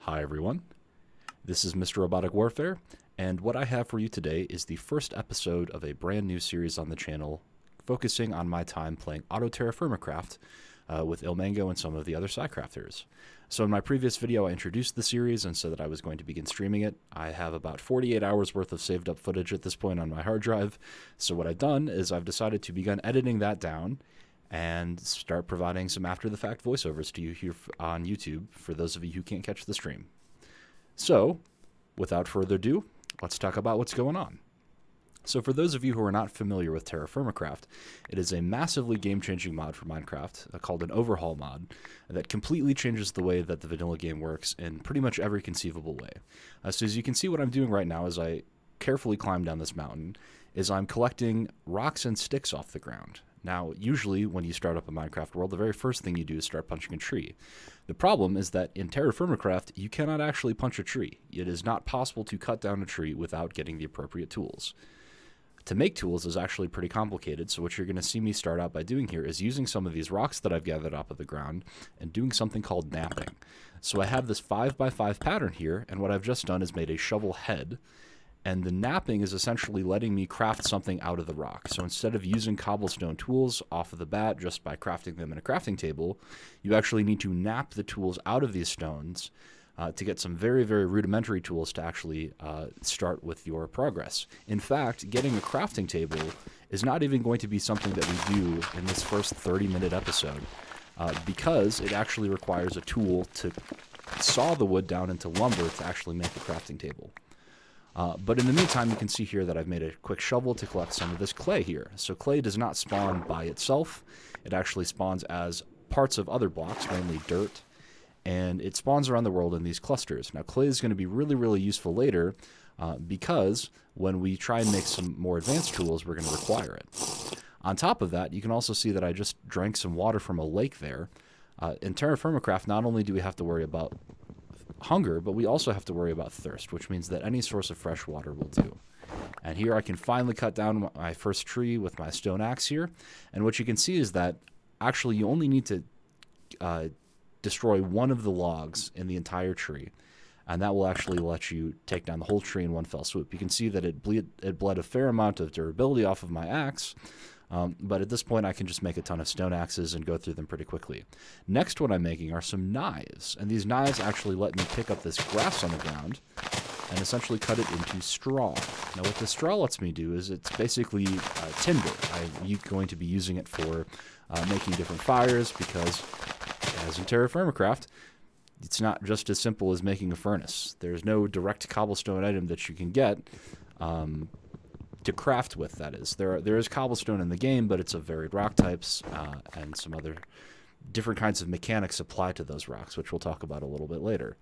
Hi everyone, this is Mr. Robotic Warfare, and what I have for you today is the first episode of a brand new series on the channel focusing on my time playing Auto-TerraFirmaCraft with Ilmango and some of the other SciCrafters. So in my previous video I introduced the series and said that I was going to begin streaming it. I have about 48 hours worth of saved up footage at this point on my hard drive, so what I've done is I've decided to begin editing that down and start providing some after-the-fact voiceovers to you here on YouTube for those of you who can't catch the stream. So, without further ado, let's talk about what's going on. So for those of you who are not familiar with TerraFirmaCraft, it is a massively game-changing mod for Minecraft called an overhaul mod that completely changes the way that the vanilla game works in pretty much every conceivable way. So as you can see, what I'm doing right now as I carefully climb down this mountain is I'm collecting rocks and sticks off the ground. Now, usually when you start up a Minecraft world, the very first thing you do is start punching a tree. The problem is that in TerraFirmaCraft, you cannot actually punch a tree. It is not possible to cut down a tree without getting the appropriate tools. To make tools is actually pretty complicated, so what you're going to see me start out by doing here is using some of these rocks that I've gathered up of the ground and doing something called napping. So I have this 5x5 pattern here, and what I've just done is made a shovel head. And the napping is essentially letting me craft something out of the rock. So instead of using cobblestone tools off of the bat just by crafting them in a crafting table, you actually need to nap the tools out of these stones to get some very, very rudimentary tools to actually start with your progress. In fact, getting a crafting table is not even going to be something that we do in this first 30-minute episode because it actually requires a tool to saw the wood down into lumber to actually make a crafting table. But in the meantime, you can see here that I've made a quick shovel to collect some of this clay here. So clay does not spawn by itself. It actually spawns as parts of other blocks, mainly dirt, and it spawns around the world in these clusters. Now clay is going to be really, really useful later because when we try and make some more advanced tools, we're going to require it. On top of that, you can also see that I just drank some water from a lake there. In TerraFirmaCraft, not only do we have to worry about hunger, but we also have to worry about thirst, which means that any source of fresh water will do. And here I can finally cut down my first tree with my stone axe here, and what you can see is that actually you only need to destroy one of the logs in the entire tree, and that will actually let you take down the whole tree in one fell swoop. You can see that it bled a fair amount of durability off of my axe, but at this point I can just make a ton of stone axes and go through them pretty quickly. Next, what I'm making are some knives, and these knives actually let me pick up this grass on the ground and essentially cut it into straw. Now what the straw lets me do is it's basically tinder. I'm going to be using it for making different fires because, as in TerraFirmaCraft, it's not just as simple as making a furnace. There's no direct cobblestone item that you can get to craft with, that is. There is cobblestone in the game, but it's of varied rock types and some other different kinds of mechanics apply to those rocks, which we'll talk about a little bit later.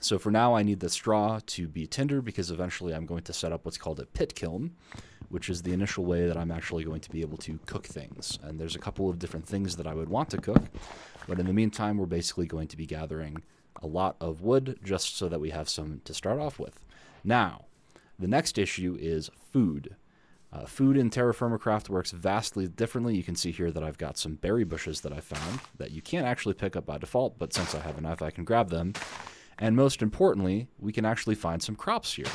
So for now, I need the straw to be tinder because eventually I'm going to set up what's called a pit kiln, which is the initial way that I'm actually going to be able to cook things. And there's a couple of different things that I would want to cook, but in the meantime, we're basically going to be gathering a lot of wood just so that we have some to start off with. Now, the next issue is food. Food in TerraFirmaCraft works vastly differently. You can see here that I've got some berry bushes that I found that you can't actually pick up by default, but since I have a knife, I can grab them. And most importantly, we can actually find some crops here.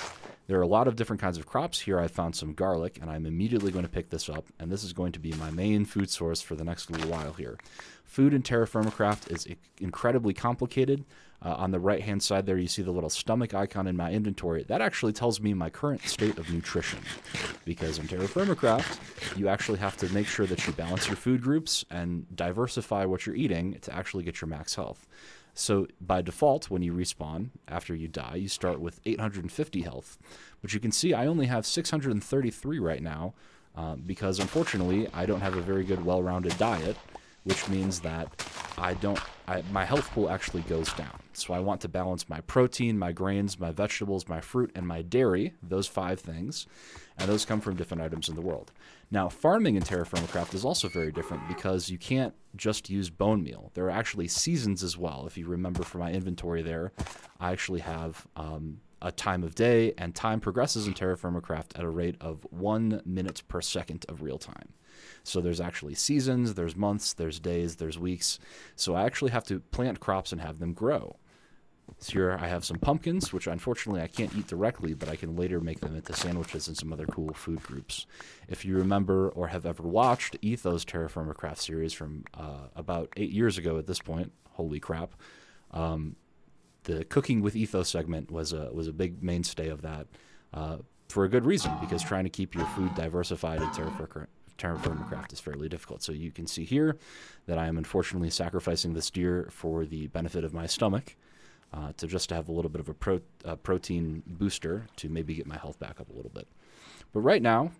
There are a lot of different kinds of crops. Here I found some garlic, and I'm immediately going to pick this up, and this is going to be my main food source for the next little while here. Food in TerraFirmaCraft is incredibly complicated. On the right-hand side there, you see the little stomach icon in my inventory. That actually tells me my current state of nutrition, because in TerraFirmaCraft, you actually have to make sure that you balance your food groups and diversify what you're eating to actually get your max health. So by default, when you respawn after you die, you start with 850 health. But you can see I only have 633 right now because unfortunately I don't have a very good well-rounded diet, which means that my health pool actually goes down. So I want to balance my protein, my grains, my vegetables, my fruit, and my dairy, those 5 things, and those come from different items in the world. Now, farming in TerraFirmaCraft is also very different because you can't just use bone meal. There are actually seasons as well. If you remember from my inventory there, I actually have a time of day, and time progresses in TerraFirmaCraft at a rate of 1 minute per second of real time. So there's actually seasons, there's months, there's days, there's weeks. So I actually have to plant crops and have them grow. So here I have some pumpkins, which unfortunately I can't eat directly, but I can later make them into sandwiches and some other cool food groups. If you remember or have ever watched Etho's TerraFirmaCraft series from about 8 years ago at this point, holy crap, the Cooking with Etho segment was a big mainstay of that for a good reason, because trying to keep your food diversified in TerraFirmaCraft is fairly difficult. So you can see here that I am unfortunately sacrificing this deer for the benefit of my stomach, to just have a little bit of a protein booster to maybe get my health back up a little bit. But right now,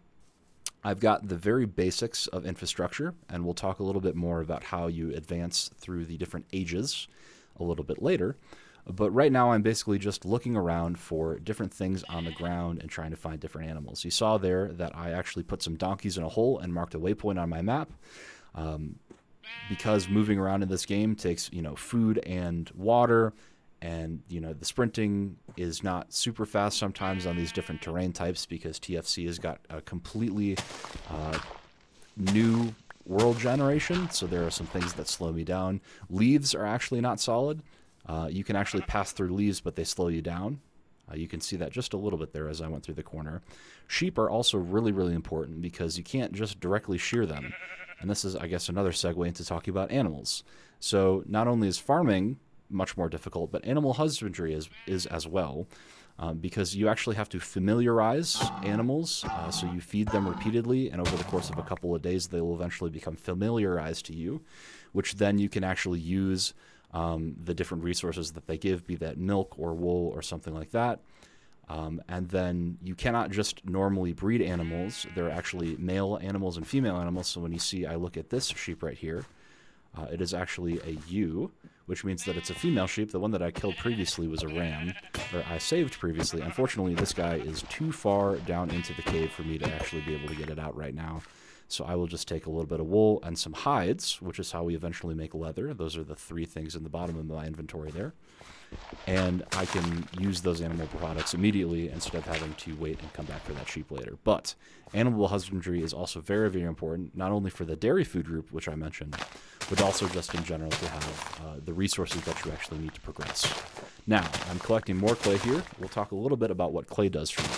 I've got the very basics of infrastructure, and we'll talk a little bit more about how you advance through the different ages a little bit later. But right now, I'm basically just looking around for different things on the ground and trying to find different animals. You saw there that I actually put some donkeys in a hole and marked a waypoint on my map. Because moving around in this game takes, food and water, and, the sprinting is not super fast sometimes on these different terrain types, because TFC has got a completely new world generation, so there are some things that slow me down. Leaves are actually not solid. You can actually pass through leaves, but they slow you down. You can see that just a little bit there as I went through the corner. Sheep are also really, really important, because you can't just directly shear them. And this is, I guess, another segue into talking about animals. So not only is farming much more difficult, but animal husbandry is as well, because you actually have to familiarize animals. So you feed them repeatedly, and over the course of a couple of days, they will eventually become familiarized to you, which then you can actually use the different resources that they give, be that milk or wool or something like that. And then you cannot just normally breed animals. There are actually male animals and female animals. So when you see, I look at this sheep right here, it is actually a ewe, which means that it's a female sheep. The one that I killed previously was a ram, or I saved previously. Unfortunately, this guy is too far down into the cave for me to actually be able to get it out right now. So I will just take a little bit of wool and some hides, which is how we eventually make leather. Those are the 3 things in the bottom of my inventory there. And I can use those animal products immediately instead of having to wait and come back for that sheep later. But animal husbandry is also very, very important, not only for the dairy food group, which I mentioned, but also just in general to have the resources that you actually need to progress. Now, I'm collecting more clay here. We'll talk a little bit about what clay does for me.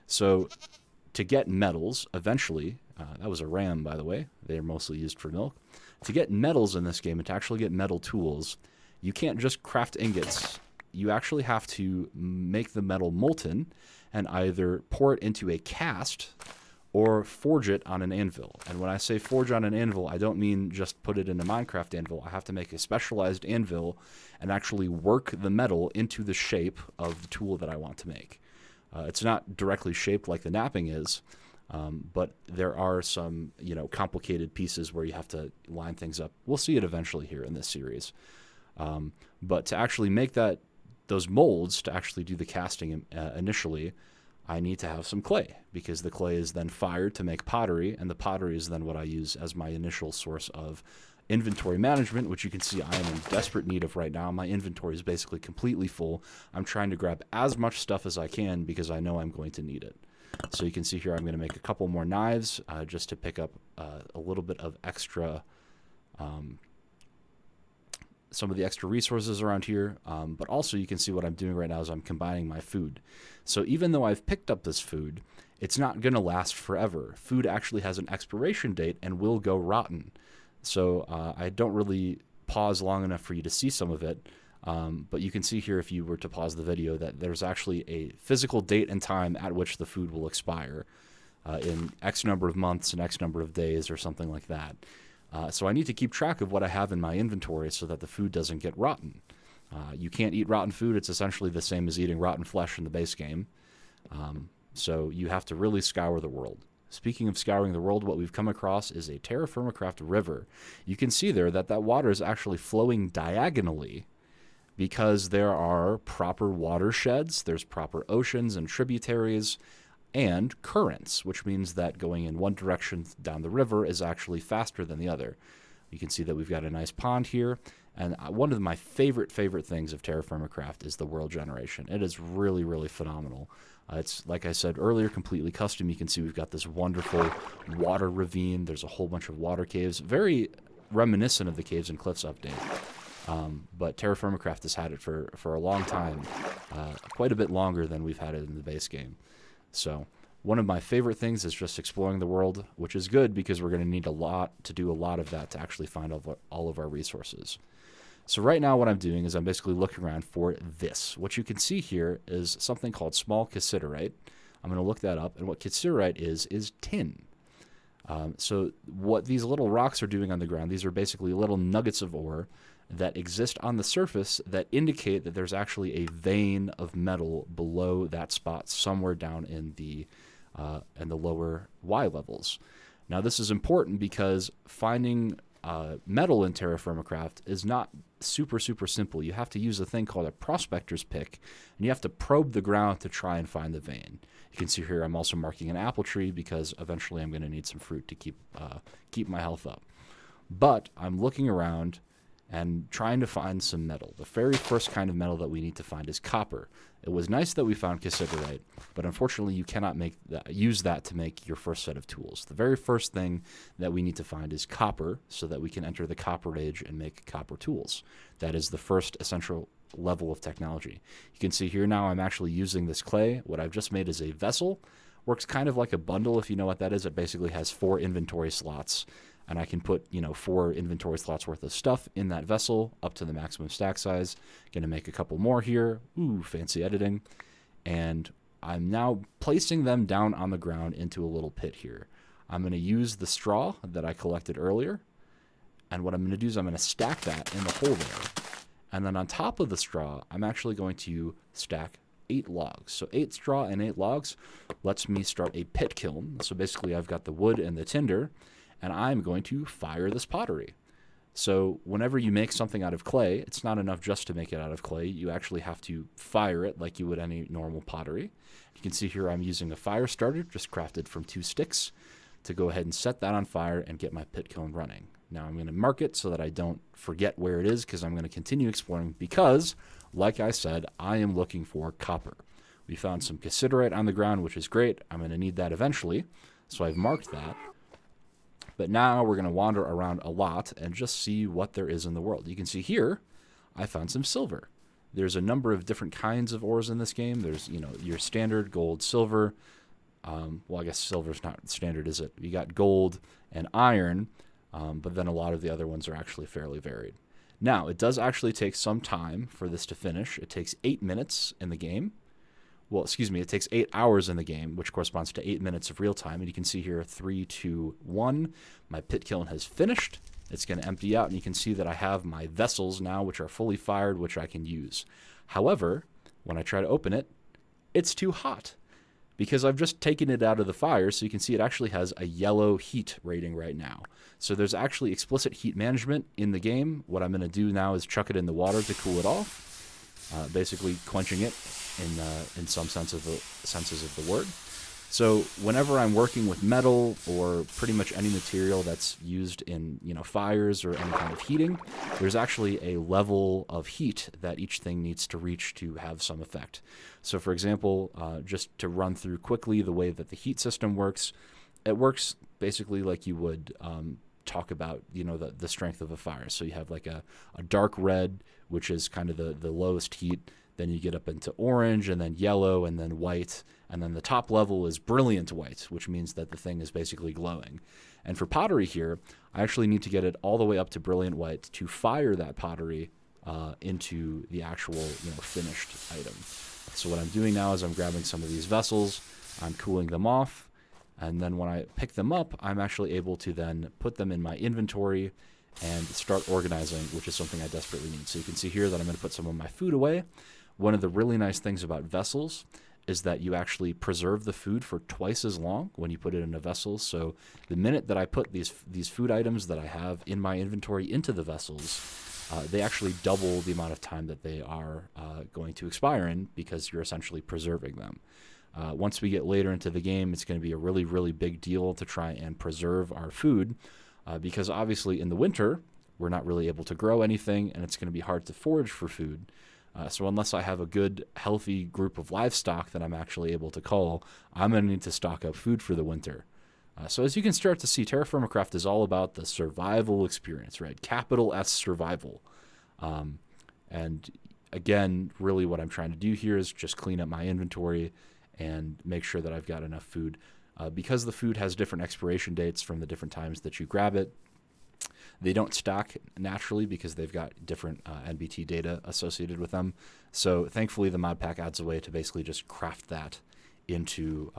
So to get metals, eventually, that was a ram, by the way. They're mostly used for milk. To get metals in this game and to actually get metal tools, you can't just craft ingots. You actually have to make the metal molten and either pour it into a cast or forge it on an anvil. And when I say forge on an anvil, I don't mean just put it in a Minecraft anvil. I have to make a specialized anvil and actually work the metal into the shape of the tool that I want to make. It's not directly shaped like the knapping is, but there are some, complicated pieces where you have to line things up. We'll see it eventually here in this series. But to actually make those molds, to actually do the casting initially, I need to have some clay, because the clay is then fired to make pottery, and the pottery is then what I use as my initial source of inventory management, which you can see I am in desperate need of right now. My inventory is basically completely full. I'm trying to grab as much stuff as I can because I know I'm going to need it. So you can see here I'm going to make a couple more knives just to pick up a little bit of extra, some of the extra resources around here, but also you can see what I'm doing right now is I'm combining my food. So even though I've picked up this food, it's not going to last forever. Food actually has an expiration date and will go rotten. So I don't really pause long enough for you to see some of it, but you can see here if you were to pause the video that there's actually a physical date and time at which the food will expire in X number of months and X number of days or something like that. So I need to keep track of what I have in my inventory so that the food doesn't get rotten. You can't eat rotten food. It's essentially the same as eating rotten flesh in the base game. So you have to really scour the world. Speaking of scouring the world, what we've come across is a TerraFirmaCraft river. You can see there that that water is actually flowing diagonally because there are proper watersheds, there's proper oceans and tributaries, and currents, which means that going in one direction down the river is actually faster than the other. You can see that we've got a nice pond here, and one of my favorite things of TerraFirmaCraft is the world generation. It is really, really phenomenal. It's, like I said earlier, completely custom. You can see we've got this wonderful water ravine. There's a whole bunch of water caves, very reminiscent of the Caves and Cliffs update. But TerraFirmaCraft has had it for a long time, quite a bit longer than we've had it in the base game. So one of my favorite things is just exploring the world, which is good because we're going to need to do a lot of that to actually find all of our resources. So right now what I'm doing is I'm basically looking around for this. What you can see here is something called small cassiterite. I'm going to look that up, and what cassiterite is tin. So what these little rocks are doing on the ground, these are basically little nuggets of ore that exist on the surface that indicate that there's actually a vein of metal below that spot somewhere down in the lower Y levels. Now this is important because finding metal in TerraFirmaCraft is not super simple. You have to use a thing called a prospector's pick, and you have to probe the ground to try and find the vein. You can see here I'm also marking an apple tree because eventually I'm going to need some fruit to keep my health up. But I'm looking around and trying to find some metal. The very first kind of metal that we need to find is copper. It was nice that we found cassiterite, but unfortunately you cannot use that to make your first set of tools. The very first thing that we need to find is copper so that we can enter the copper age and make copper tools. That is the first essential level of technology. You can see here now I'm actually using this clay. What I've just made is a vessel. Works kind of like a bundle, if you know what that is. It basically has 4 inventory slots, and I can put 4 inventory slots worth of stuff in that vessel up to the maximum stack size. Going to make a couple more here. Ooh, fancy editing. And I'm now placing them down on the ground into a little pit here. I'm going to use the straw that I collected earlier, and what I'm going to do is I'm going to stack that in the hole there. And then on top of the straw, I'm actually going to stack 8 logs. So 8 straw and 8 logs lets me start a pit kiln. So basically I've got the wood and the tinder, and I'm going to fire this pottery. So whenever you make something out of clay, it's not enough just to make it out of clay. You actually have to fire it like you would any normal pottery. You can see here I'm using a fire starter, just crafted from 2 sticks, to go ahead and set that on fire and get my pit kiln running. Now I'm going to mark it so that I don't forget where it is, because I'm going to continue exploring because, like I said, I am looking for copper. We found some cassiterite on the ground, which is great. I'm going to need that eventually, so I've marked that. But now we're going to wander around a lot and just see what there is in the world. You can see here I found some silver. There's a number of different kinds of ores in this game. There's, your standard gold, silver. Well, I guess silver's not standard, is it? You got gold and iron, but then a lot of the other ones are actually fairly varied. Now, it does actually take some time for this to finish. It takes 8 minutes in the game. Well, excuse me, it takes 8 hours in the game, which corresponds to 8 minutes of real time. And you can see here 3, 2, 1. My pit kiln has finished. It's going to empty out, and you can see that I have my vessels now, which are fully fired, which I can use. However, when I try to open it, it's too hot because I've just taken it out of the fire. So you can see it actually has a yellow heat rating right now. So there's actually explicit heat management in the game. What I'm going to do now is chuck it in the water to cool it off, basically quenching it in some senses of the word. So whenever I'm working with metal or pretty much any material that's used in fires or any kind of heating, there's actually a level of heat that each thing needs to reach to have some effect. So for example, just to run through quickly the way that the heat system works, it works basically like you would talk about the strength of a fire. So you have like a dark red, which is kind of the lowest heat. Then you get up into orange, and then yellow, and then white. And then the top level is brilliant white, which means that the thing is basically glowing. And for pottery here, I actually need to get it all the way up to brilliant white to fire that pottery into the actual finished item. So what I'm doing now is I'm grabbing some of these vessels, I'm cooling them off, and then when I pick them up, I'm actually able to then put them in my inventory and start organizing, which is something I desperately need. So you can see here that I'm going to put some of my food away. One of the really nice things about vessels is that you actually preserve the food for twice as long when you put it in a vessel. So the minute that I put these food items that I have in my inventory into the vessels, they actually double the amount of time that they are going to expire in, because you're essentially preserving them. Once we get later into the game, it's going to be a really, really big deal to try and preserve our food, because obviously in the winter, we're not really able to grow anything, and it's going to be hard to forage for food. So unless I have a good, healthy group of livestock that I'm actually able to cull, I'm going to need to stock up food for the winter. So as you can start to see, TerraFirmaCraft is all about the survival experience, right? Capital S survival. And again, really what I'm trying to do here is just clean up my inventory and make sure that I've got enough food. Because the food has different expiration dates from the different times that you grab it, they don't stack naturally because they've got different NBT data associated with them. So thankfully, the mod pack adds a way to basically just craft that into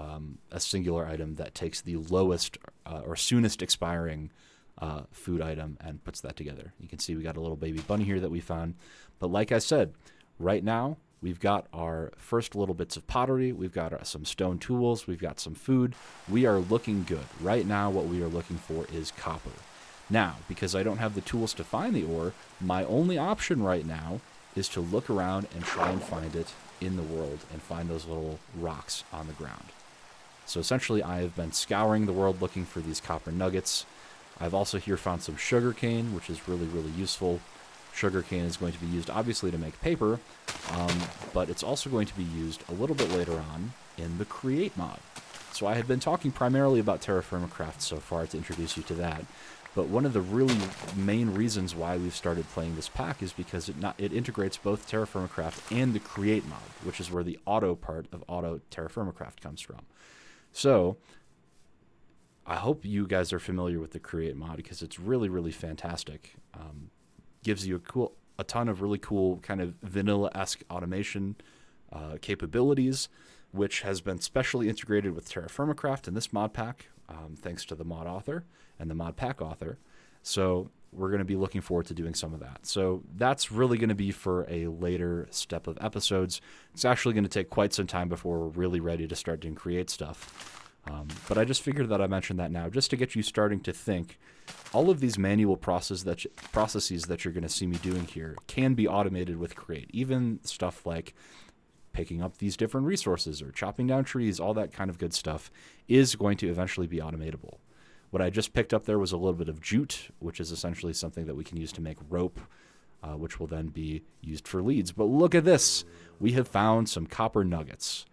a singular item that takes the lowest or soonest expiring food item and puts that together. You can see we got a little baby bunny here that we found. But like I said, right now, we've got our first little bits of pottery. We've got some stone tools. We've got some food. We are looking good. Right now, what we are looking for is copper. Now, because I don't have the tools to find the ore, my only option right now is to look around and try and find it in the world and find those little rocks on the ground. So essentially, I have been scouring the world looking for these copper nuggets. I've also here found some sugarcane, which is really, really useful. Sugarcane is going to be used, obviously, to make paper, but it's also going to be used a little bit later on in the Create mod. So I have been talking primarily about Auto-TerraFirmaCraft so far to introduce you to that. But one of the really main reasons why we've started playing this pack is because it integrates both Auto-TerraFirmaCraft and the Create mod, which is where the auto part of Auto-TerraFirmaCraft comes from. So I hope you guys are familiar with the Create mod because it's really, really fantastic. Gives you a ton of really cool kind of vanilla-esque automation capabilities, which has been specially integrated with Auto-TerraFirmaCraft in this mod pack, thanks to the mod author and the mod pack author. So we're going to be looking forward to doing some of that. So that's really going to be for a later step of episodes. It's actually going to take quite some time before we're really ready to start doing Create stuff. But I just figured that I mentioned that now just to get you starting to think all of these manual processes that you're going to see me doing here can be automated with Create. Even stuff like picking up these different resources or chopping down trees, all that kind of good stuff is going to eventually be automatable. What I just picked up there was a little bit of jute, which is essentially something that we can use to make rope, which will then be used for leads. But look at this. We have found some copper nuggets.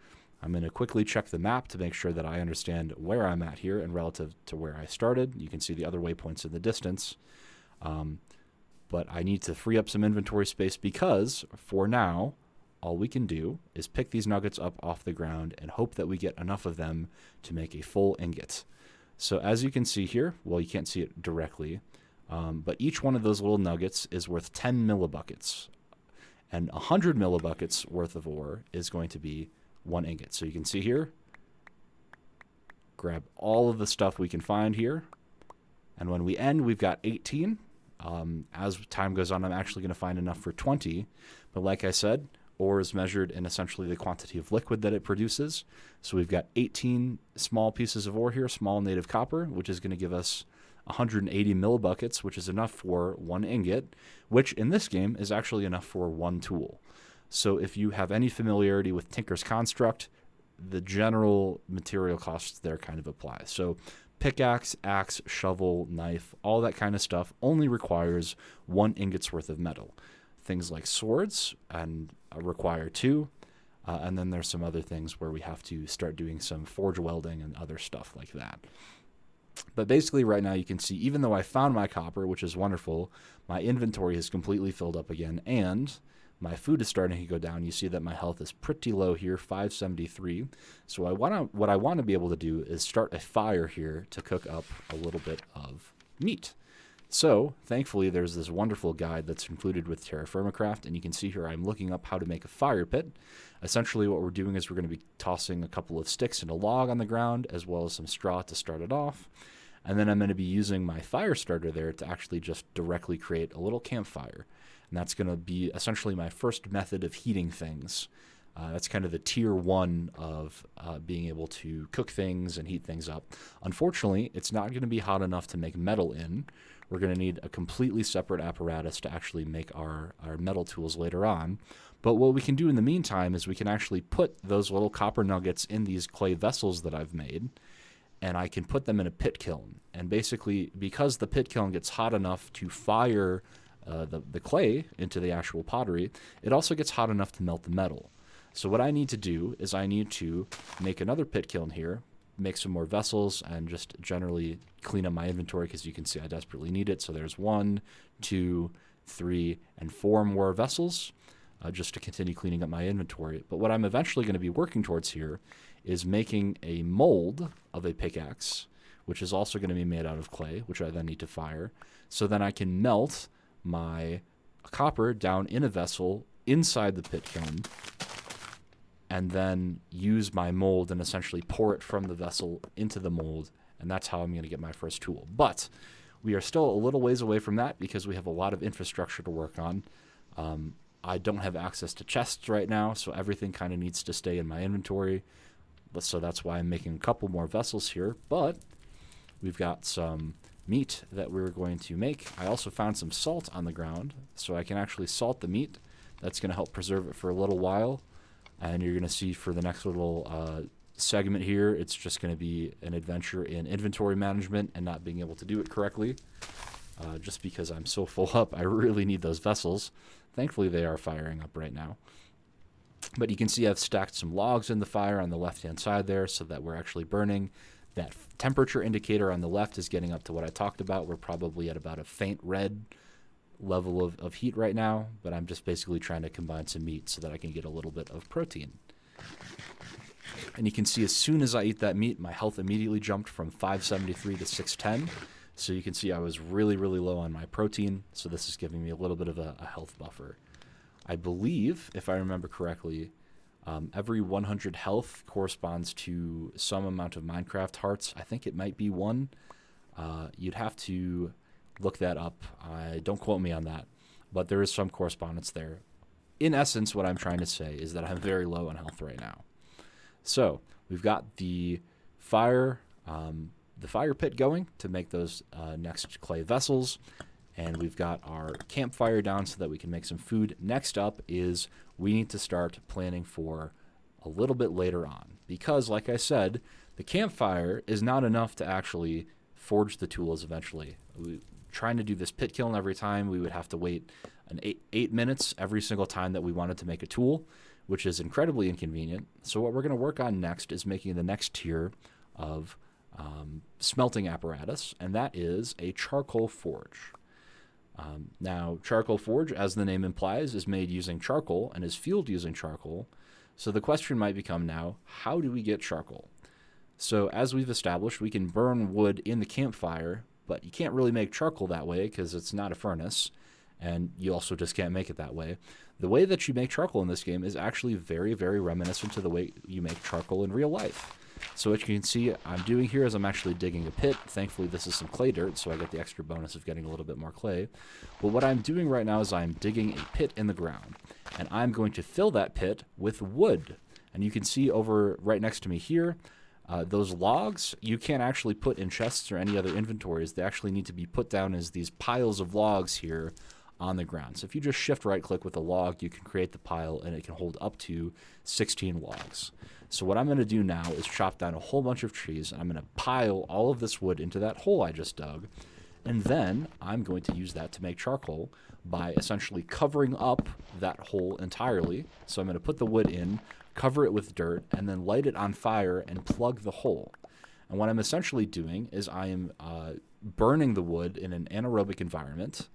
I'm going to quickly check the map to make sure that I understand where I'm at here and relative to where I started. You can see the other waypoints in the distance. But I need to free up some inventory space because, for now, all we can do is pick these nuggets up off the ground and hope that we get enough of them to make a full ingot. So as you can see here, well, you can't see it directly, but each one of those little nuggets is worth 10 millibuckets. And 100 millibuckets worth of ore is going to be 1 ingot. So you can see here, grab all of the stuff we can find here. And when we end, we've got 18. As time goes on, I'm actually going to find enough for 20. But like I said, ore is measured in essentially the quantity of liquid that it produces. So we've got 18 small pieces of ore here, small native copper, which is going to give us 180 millibuckets, which is enough for 1 ingot, which in this game is actually enough for 1 tool. So if you have any familiarity with Tinker's Construct, the general material costs there kind of apply. So pickaxe, axe, shovel, knife, all that kind of stuff only requires 1 ingot's worth of metal. Things like swords and require 2, and then there's some other things where we have to start doing some forge welding and other stuff like that. But basically right now you can see, even though I found my copper, which is wonderful, my inventory is completely filled up again, and my food is starting to go down. You see that my health is pretty low here, 573. So what I want to be able to do is start a fire here to cook up a little bit of meat. So, thankfully, there's this wonderful guide that's included with Auto-TerraFirmaCraft, and you can see here I'm looking up how to make a fire pit. Essentially, what we're doing is we're going to be tossing a couple of sticks and a log on the ground, as well as some straw to start it off. And then I'm going to be using my fire starter there to actually just directly create a little campfire. And that's going to be essentially my first method of heating things. That's kind of the tier 1 of being able to cook things and heat things up. Unfortunately, it's not going to be hot enough to make metal in. We're going to need a completely separate apparatus to actually make our metal tools later on. But what we can do in the meantime is we can actually put those little copper nuggets in these clay vessels that I've made, and I can put them in a pit kiln. And basically, because the pit kiln gets hot enough to fire the clay into the actual pottery, it also gets hot enough to melt the metal. So what I need to do is I need to make another pit kiln here, make some more vessels, and just generally clean up my inventory because you can see I desperately need it. So there's 1, 2, 3, and 4 more vessels just to continue cleaning up my inventory. But what I'm eventually going to be working towards here is making a mold of a pickaxe, which is also going to be made out of clay, which I then need to fire. So then I can melt my copper down in a vessel inside the pit kiln, and then use my mold and essentially pour it from the vessel into the mold, and that's how I'm going to get my first tool. But we are still a little ways away from that because we have a lot of infrastructure to work on. I don't have access to chests right now, so everything kind of needs to stay in my inventory. So that's why I'm making a couple more vessels here, but we've got some meat that we're going to make. I also found some salt on the ground, so I can actually salt the meat. That's going to help preserve it for a little while. And you're going to see for the next little segment here, it's just going to be an adventure in inventory management and not being able to do it correctly. Just because I'm so full up, I really need those vessels. Thankfully, they are firing up right now. But you can see I've stacked some logs in the fire on the left-hand side there so that we're actually burning. That temperature indicator on the left is getting up to what I talked about. We're probably at about a faint red level of heat right now, but I'm just basically trying to combine some meat so that I can get a little bit of protein. And you can see as soon as I eat that meat, my health immediately jumped from 573 to 610. So you can see I was really, really low on my protein, so this is giving me a little bit of a health buffer. I believe, if I remember correctly, every 100 health corresponds to some amount of Minecraft hearts. I think it might be 1. You'd have to look that up. Don't quote me on that, but there is some correspondence there. In essence, what I'm trying to say is that I'm very low on health right now. So we've got the fire pit going to make those next clay vessels, and we've got our campfire down so that we can make some food. Next up is we need to start planning for a little bit later on, because like I said, the campfire is not enough to actually forge the tools eventually. Trying to do this pit kiln every time, we would have to wait an 8 minutes every single time that we wanted to make a tool, which is incredibly inconvenient. So what we're going to work on next is making the next tier of smelting apparatus, and that is a charcoal forge. Now, charcoal forge, as the name implies, is made using charcoal and is fueled using charcoal. So the question might become now, how do we get charcoal? So as we've established, we can burn wood in the campfire, but you can't really make charcoal that way because it's not a furnace, and you also just can't make it that way. The way that you make charcoal in this game is actually very, very reminiscent to the way you make charcoal in real life. So what you can see I'm doing here is I'm actually digging a pit. Thankfully, this is some clay dirt, so I get the extra bonus of getting a little bit more clay. But what I'm doing right now is I'm digging a pit in the ground, and I'm going to fill that pit with wood. And you can see over right next to me here, those logs you can't actually put in chests or any other inventories. They actually need to be put down as these piles of logs here on the ground. So if you just shift right click with a log, you can create the pile, and it can hold up to 16 logs. So what I'm going to do now is chop down a whole bunch of trees, and I'm going to pile all of this wood into that hole I just dug, and then I'm going to use that to make charcoal by essentially covering up that hole entirely. So I'm going to put the wood in, cover it with dirt, and then light it on fire and plug the hole. And what I'm essentially doing is I am burning the wood in an anaerobic environment,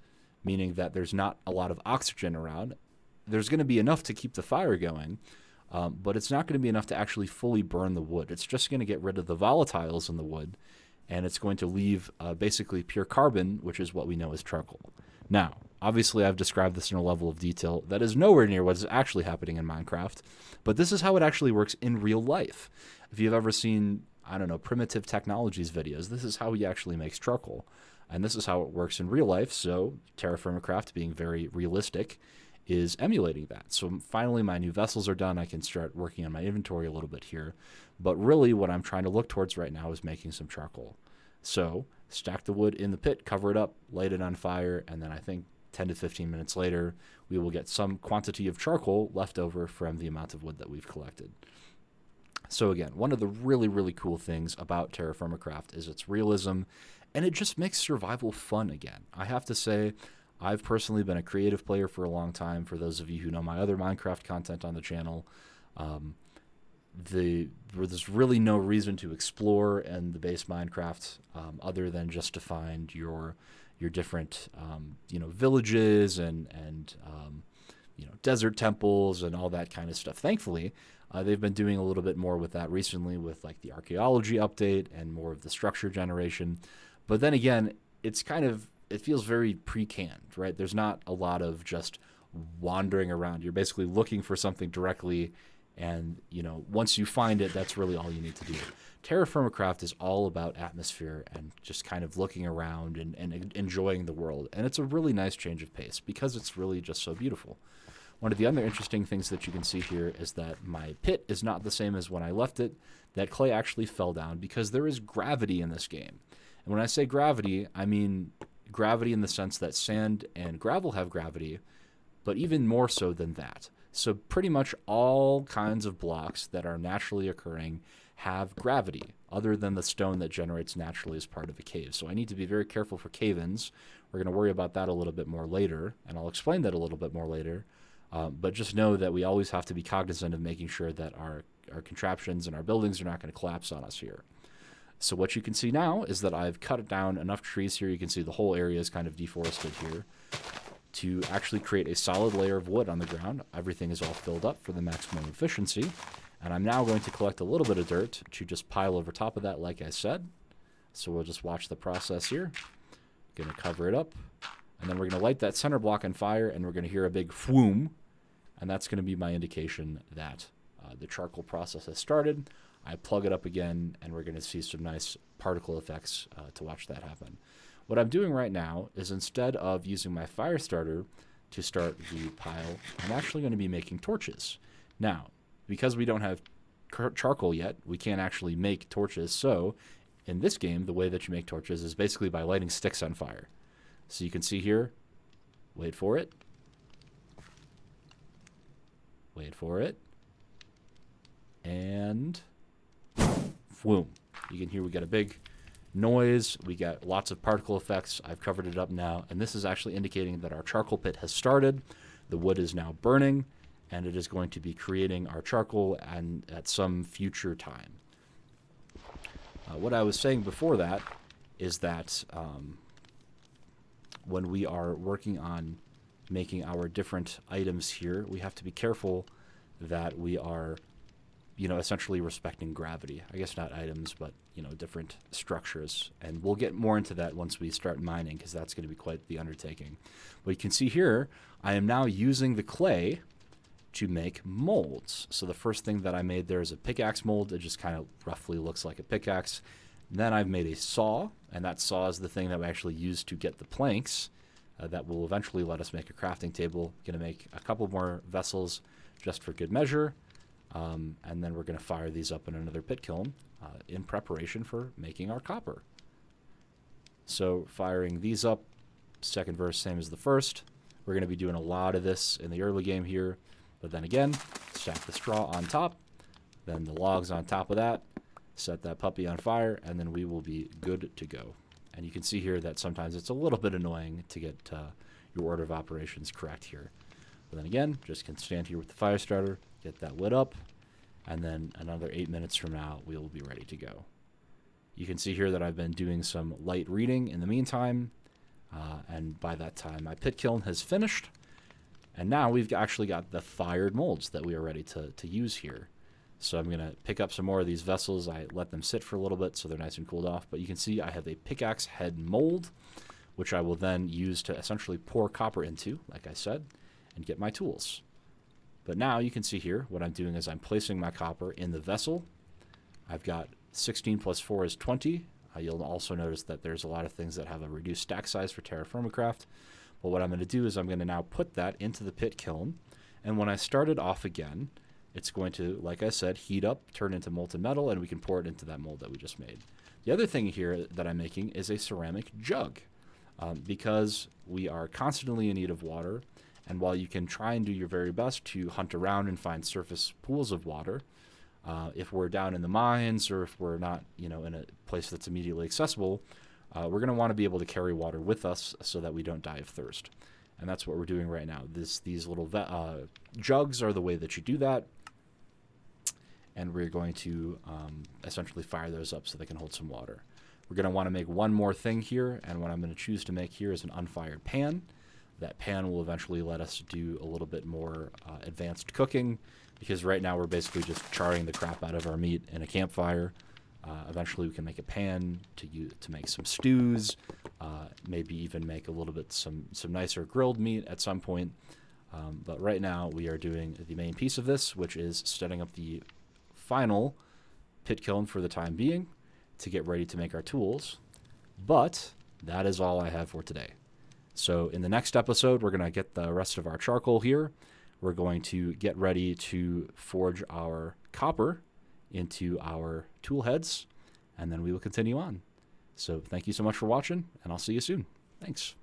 meaning that there's not a lot of oxygen around. There's going to be enough to keep the fire going, but it's not going to be enough to actually fully burn the wood. It's just going to get rid of the volatiles in the wood, and it's going to leave basically pure carbon, which is what we know as charcoal. Now, obviously I've described this in a level of detail that is nowhere near what is actually happening in Minecraft, but this is how it actually works in real life. If you've ever seen, I don't know, Primitive Technologies videos, this is how he actually makes charcoal. And this is how it works in real life, so Auto-TerraFirmaCraft, being very realistic, is emulating that. So finally my new vessels are done. I can start working on my inventory a little bit here. But really what I'm trying to look towards right now is making some charcoal. So stack the wood in the pit, cover it up, light it on fire, and then I think 10 to 15 minutes later, we will get some quantity of charcoal left over from the amount of wood that we've collected. So again, one of the really, really cool things about Auto-TerraFirmaCraft is its realism, and it just makes survival fun again. I have to say, I've personally been a creative player for a long time. For those of you who know my other Minecraft content on the channel, there's really no reason to explore in the base Minecraft other than just to find your your different, villages and desert temples and all that kind of stuff. Thankfully, they've been doing a little bit more with that recently with like the archaeology update and more of the structure generation. But then again, it feels very pre-canned, right? There's not a lot of just wandering around. You're basically looking for something directly, and once you find it, that's really all you need to do. TerraFirmaCraft is all about atmosphere and just kind of looking around and enjoying the world. And it's a really nice change of pace because it's really just so beautiful. One of the other interesting things that you can see here is that my pit is not the same as when I left it. That clay actually fell down because there is gravity in this game. And when I say gravity, I mean gravity in the sense that sand and gravel have gravity, but even more so than that. So pretty much all kinds of blocks that are naturally occurring have gravity, other than the stone that generates naturally as part of a cave. So I need to be very careful for cave-ins. We're going to worry about that a little bit more later, and I'll explain that a little bit more later. But just know that we always have to be cognizant of making sure that our contraptions and our buildings are not going to collapse on us here. So what you can see now is that I've cut down enough trees here. You can see the whole area is kind of deforested here to actually create a solid layer of wood on the ground. Everything is all filled up for the maximum efficiency. And I'm now going to collect a little bit of dirt to just pile over top of that, like I said. So we'll just watch the process here. Going to cover it up. And then we're going to light that center block on fire, and we're going to hear a big whoom. And that's going to be my indication that the charcoal process has started. I plug it up again, and we're going to see some nice particle effects to watch that happen. What I'm doing right now is, instead of using my fire starter to start the pile, I'm actually going to be making torches. Now, because we don't have charcoal yet, we can't actually make torches. So in this game, the way that you make torches is basically by lighting sticks on fire. So you can see here, wait for it, and boom. You can hear we got a big noise. We got lots of particle effects. I've covered it up now, and this is actually indicating that our charcoal pit has started. The wood is now burning, and it is going to be creating our charcoal and at some future time. What I was saying before that is that when we are working on making our different items here, we have to be careful that we are, essentially respecting gravity. I guess not items, but, different structures. And we'll get more into that once we start mining, because that's going to be quite the undertaking. But you can see here, I am now using the clay to make molds. So the first thing that I made there is a pickaxe mold. It just kind of roughly looks like a pickaxe. And then I've made a saw, and that saw is the thing that we actually use to get the planks that will eventually let us make a crafting table. Going to make a couple more vessels just for good measure, and then we're going to fire these up in another pit kiln in preparation for making our copper. So firing these up, second verse same as the first. We're going to be doing a lot of this in the early game here, but then again, stack the straw on top, then the logs on top of that, set that puppy on fire, and then we will be good to go. And you can see here that sometimes it's a little bit annoying to get your order of operations correct here. But then again, just can stand here with the fire starter, get that lit up, and then another 8 minutes from now, we will be ready to go. You can see here that I've been doing some light reading in the meantime, and by that time, my pit kiln has finished. And now we've actually got the fired molds that we are ready to use here. So I'm going to pick up some more of these vessels. I let them sit for a little bit so they're nice and cooled off. But you can see I have a pickaxe head mold, which I will then use to essentially pour copper into, like I said, and get my tools. But now you can see here what I'm doing is I'm placing my copper in the vessel. I've got 16 plus 4 is 20. You'll also notice that there's a lot of things that have a reduced stack size for TerraFirmaCraft. But what I'm going to do is I'm going to now put that into the pit kiln. And when I start it off again, it's going to, like I said, heat up, turn into molten metal, and we can pour it into that mold that we just made. The other thing here that I'm making is a ceramic jug, because we are constantly in need of water. And while you can try and do your very best to hunt around and find surface pools of water, if we're down in the mines or if we're not, in a place that's immediately accessible, we're going to want to be able to carry water with us so that we don't die of thirst. And that's what we're doing right now. These little jugs are the way that you do that. And we're going to essentially fire those up so they can hold some water. We're going to want to make one more thing here, and what I'm going to choose to make here is an unfired pan. That pan will eventually let us do a little bit more advanced cooking, because right now we're basically just charring the crap out of our meat in a campfire. Eventually we can make a pan to make some stews, maybe even make a little bit some nicer grilled meat at some point. But right now we are doing the main piece of this, which is setting up the final pit kiln for the time being to get ready to make our tools. But that is all I have for today. So in the next episode, we're going to get the rest of our charcoal here. We're going to get ready to forge our copper into our tool heads, and then we will continue on. So thank you so much for watching, and I'll see you soon. Thanks.